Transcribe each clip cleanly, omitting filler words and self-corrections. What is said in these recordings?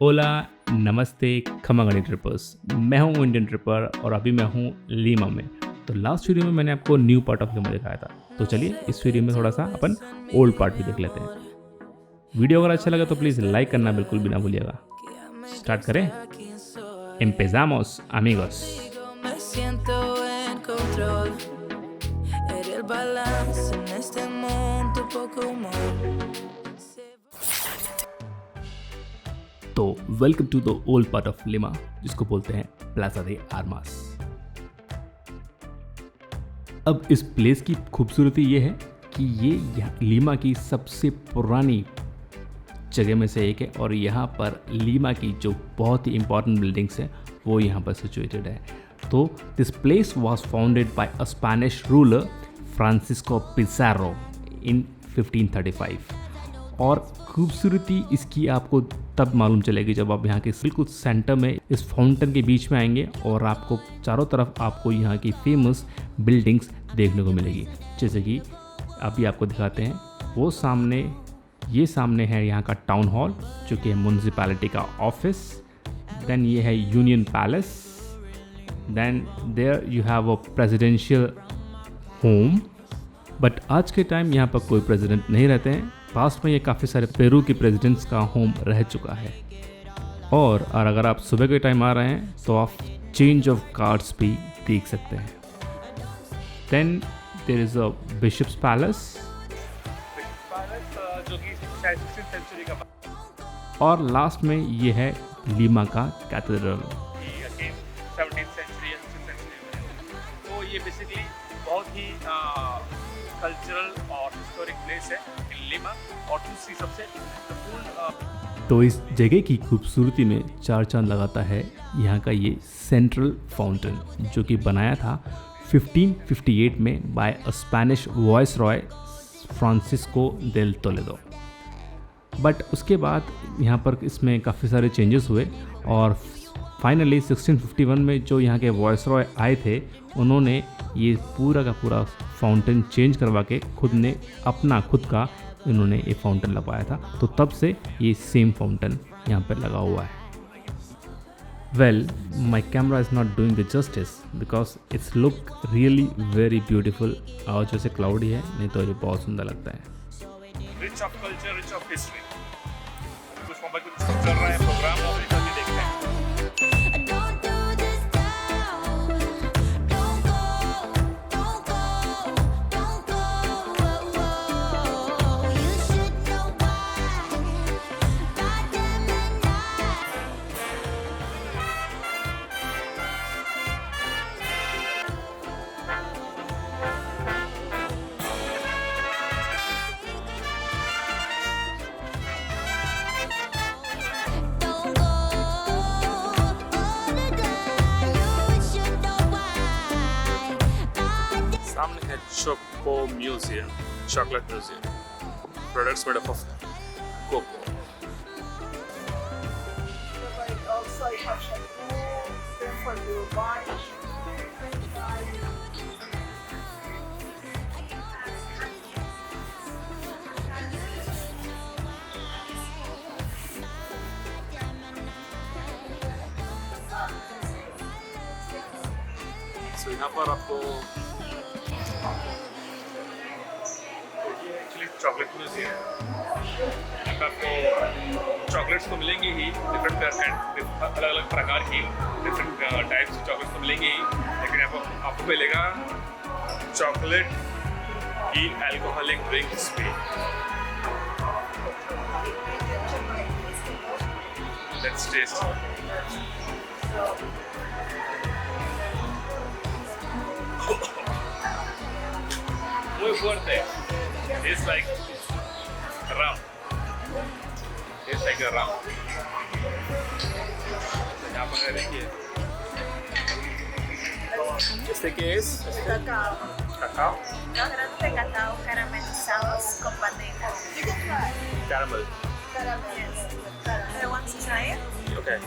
ओला, नमस्ते, खमागणी ट्रिपर्स। मैं हूं इंडियन ट्रिपर और अभी मैं हूं लीमा में। तो लास्ट वीडियो में मैंने आपको न्यू पार्ट ऑफ लीमा दिखाया था, तो चलिए इस वीडियो में थोड़ा सा अपन ओल्ड पार्ट भी देख लेते हैं। वीडियो अगर अच्छा लगा तो प्लीज़ लाइक करना बिल्कुल भी ना भूलिएगा। स्टार्ट करें। Empezamos, amigos। Me siento en control. Era el balance en este mundo poco humor. तो welcome to the old part of Lima, जिसको बोलते हैं प्लाजा दे आर्मास। अब इस प्लेस की खूबसूरती ये है कि ये लीमा की सबसे पुरानी जगह में से एक है और यहाँ पर लीमा की जो बहुत ही इंपॉर्टेंट बिल्डिंग्स हैं वो यहाँ पर सिचुएटेड है। तो this place was founded by a Spanish ruler Francisco Pizarro in 1535। और खूबसूरती इसकी आपको तब मालूम चलेगी जब आप यहाँ के बिल्कुल सेंटर में इस फाउंटेन के बीच में आएंगे और आपको चारों तरफ आपको यहाँ की फेमस बिल्डिंग्स देखने को मिलेगी। जैसे कि अभी आपको दिखाते हैं वो ये सामने है यहाँ का टाउन हॉल, जो कि है म्यूनसिपैलिटी का ऑफिस। देन ये है union palace. Then there you have a presidential home, but आज के टाइम यहाँ पर कोई प्रेसिडेंट नहीं रहते हैं। पास्ट में ये काफ़ी सारे पेरू के प्रेसिडेंट्स का होम रह चुका है। और अगर आप सुबह के टाइम आ रहे हैं तो आप चेंज ऑफ गार्ड्स भी देख सकते हैं। Then there is a bishop's palace, जो कि 16th सेंचुरी का और लास्ट में ये है लीमा का कैथेड्रल। 17th सेंचुरी या 16th सेंचुरी में। तो ये बेसिकली बहुत ही कल्चरल और हिस्टोरिक प्लेस है इन लीमा। और दूसरी सबसे महत्वपूर्ण तो इस जगह की खूबसूरती में चार चांद लगाता है यहाँ का ये सेंट्रल फाउंटेन, जो कि बनाया था 1558 में by a Spanish viceroy Francisco del Toledo. But उसके बाद यहाँ पर इसमें काफ़ी सारे चेंजेस हुए और फाइनली 1651 में जो यहाँ के वॉइसरॉय आए थे उन्होंने ये पूरा का पूरा फाउंटेन चेंज करवा के खुद का इन्होंने ये फाउंटेन लगवाया था। तो तब से ये सेम फाउंटेन यहाँ पर लगा हुआ है। Well, my camera is not doing the justice because it's look really very beautiful. और जैसे क्लाउडी है, नहीं तो ये बहुत सुंदर लगता है। Rich of culture, rich of history. कुछ मोबाइल कुछ चल रहा है प्रोग्राम और भी देखते हैं। Don't do this now. Don't go, don't go, don't go. Whoa. You should know why. Goddamn it, don't go. सामने है choco museum, chocolate museum, products made of cocoa. Also, you have shampoo, cream for your body. So यहाँ पर आपको ये actually chocolate museum है। यहाँ पे आपको चॉकलेट्स तो मिलेंगी ही, डिफरेंट अलग अलग प्रकार की डिफरेंट टाइप्स की चॉकलेट्स तो मिलेंगी ही, लेकिन आपको मिलेगा चॉकलेट की अल्कोहलिक ड्रिंक्स भी। Let's taste. Muy fuerte. It's like rum. It's like a rum. यहाँ पर देखिए, ¿este qué es? Cacao. Cacao. 2 granos de cacao caramelizados con panela. You can try. Caramel. Caramel. Yes. Do you want to try it? Okay.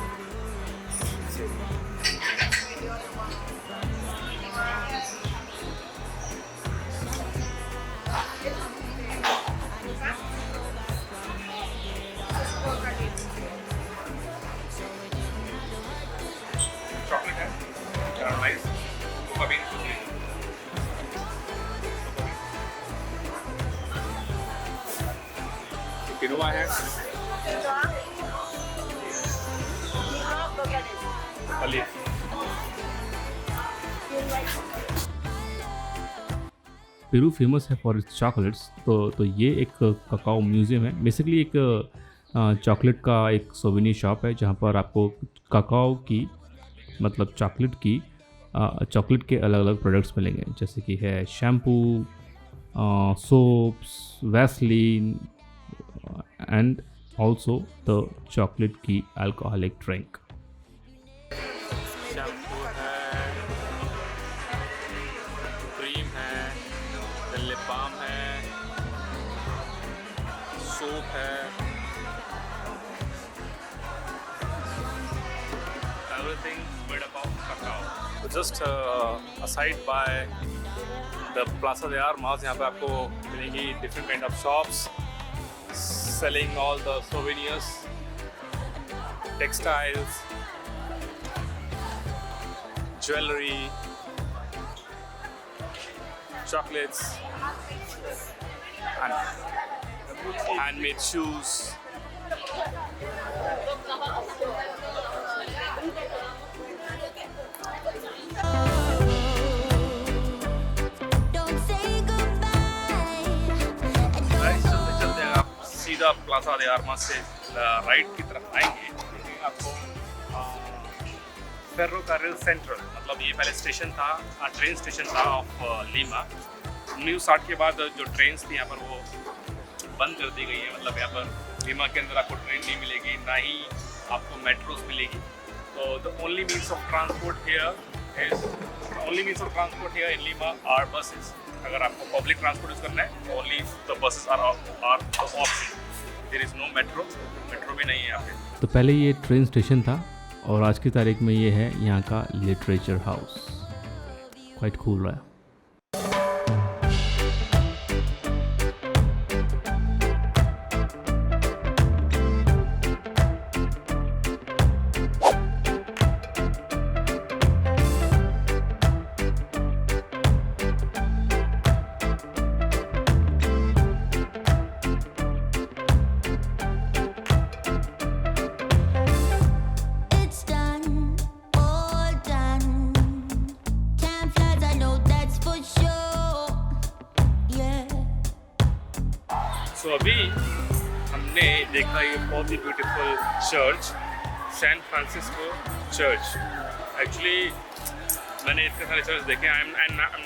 Alif. Peru famous है for its chocolates, तो ये एक cacao museum है। Basically एक chocolate का एक souvenir shop है जहाँ पर आपको ककाओ की मतलब चॉकलेट के अलग अलग प्रोडक्ट्स मिलेंगे, जैसे कि है shampoo, soaps, Vaseline and also the chocolate की अल्कोहलिक ड्रिंक। शैम्पू है, क्रीम है, लिप बाम है, सोप है, everything made up of cacao. Just aside by the Plaza de Armas, यहाँ पे आपको मिलेंगी different kind of shops selling all the souvenirs, textiles, jewelry, chocolates, and handmade shoes. Don't say goodbye. Guys चलते चलते आप सीधा plaza दे आर्मास से right की तरफ आएंगे, आपको फेर्रो कार्रिल सेंट्रल, मतलब ये पहले स्टेशन था, ट्रेन स्टेशन था ऑफ लीमा। 1960 के बाद जो ट्रेन्स थी यहाँ पर वो बंद कर दी गई है। मतलब यहाँ पर लीमा के अंदर आपको ट्रेन नहीं मिलेगी, ना ही आपको मेट्रोस मिलेगी। तो the only means of transport here in Lima are buses. अगर आपको पब्लिक ट्रांसपोर्ट यूज़ करना है, only the buses are option. There is no metro भी नहीं है यहाँ पे। तो पहले ये ट्रेन स्टेशन था और आज की तारीख में ये है यहाँ का लिटरेचर हाउस। क्वाइट कूल है। It's done, all done. Time flies, I know that's for sure. Yeah. सो अभी हमने देखा ये बहुत ही beautiful church, San Francisco church. Actually मैंने इतने सारे चर्च देखे, I am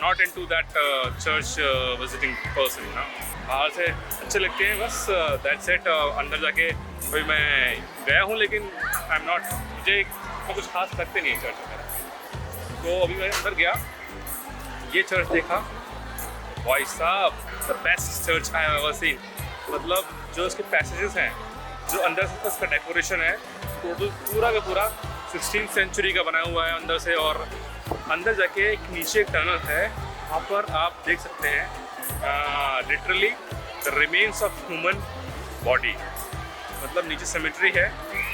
not into that church visiting person ना। बाहर से अच्छे लगते हैं बस, दैट्स इट। अंदर जाके अभी मैं गया हूँ लेकिन आई एम नॉट, मुझे कुछ खास लगते नहीं है चर्च वगैरह। तो अभी मैं अंदर गया, ये चर्च देखा, भाई साहब the best church I have ever seen. मतलब जो इसके पैसेजेस हैं, जो अंदर से इसका डेकोरेशन है, टोटल पूरा का पूरा 16th सेंचुरी का बना हुआ है अंदर से। और अंदर जाके एक नीचे एक टनल है, वहाँ पर आप देख सकते हैं literally the remains of human body. मतलब नीचे सिमेट्री है,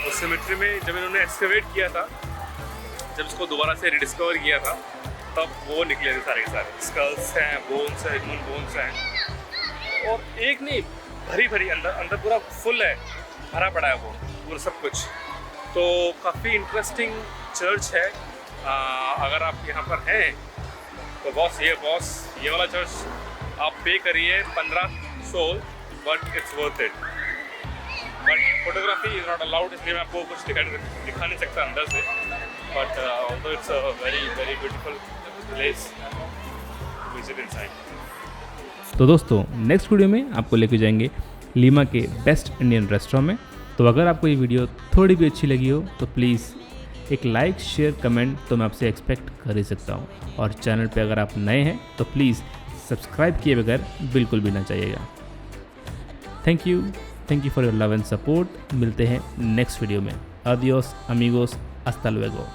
उस सिमेट्री में जब इन्होंने एक्सकवेट किया था, जब इसको दोबारा से रिडिस्कवर किया था, तब वो निकले थे सारे के सारे स्कल्स हैं, बोन्स हैं, ह्यूमन बोन्स हैं। और एक नहीं, भरी भरी अंदर पूरा फुल है, भरा पड़ा है वो पूरा सब कुछ। तो काफ़ी इंटरेस्टिंग चर्च है। अगर आप यहाँ पर हैं तो बॉस ये वाला चर्च आप पे करिए 15 sol, but it's worth it. But photography is not allowed, इसलिए मैं आपको कुछ दिखा नहीं सकता अंदर से। But although it's a very very beautiful place to visit inside. तो दोस्तों नेक्स्ट वीडियो में आपको लेके जाएंगे लीमा के बेस्ट इंडियन रेस्टोरेंट में। तो अगर आपको ये वीडियो थोड़ी भी अच्छी लगी हो तो प्लीज़ एक लाइक, शेयर, कमेंट तो मैं आपसे एक्सपेक्ट कर ही सकता हूँ। और चैनल पे अगर आप नए हैं तो प्लीज़ सब्सक्राइब किए बगैर बिल्कुल भी ना जाइएगा। Thank you for your love and support. मिलते हैं नेक्स्ट वीडियो में। अदियोस अमीगोस, हस्ता लुएगो।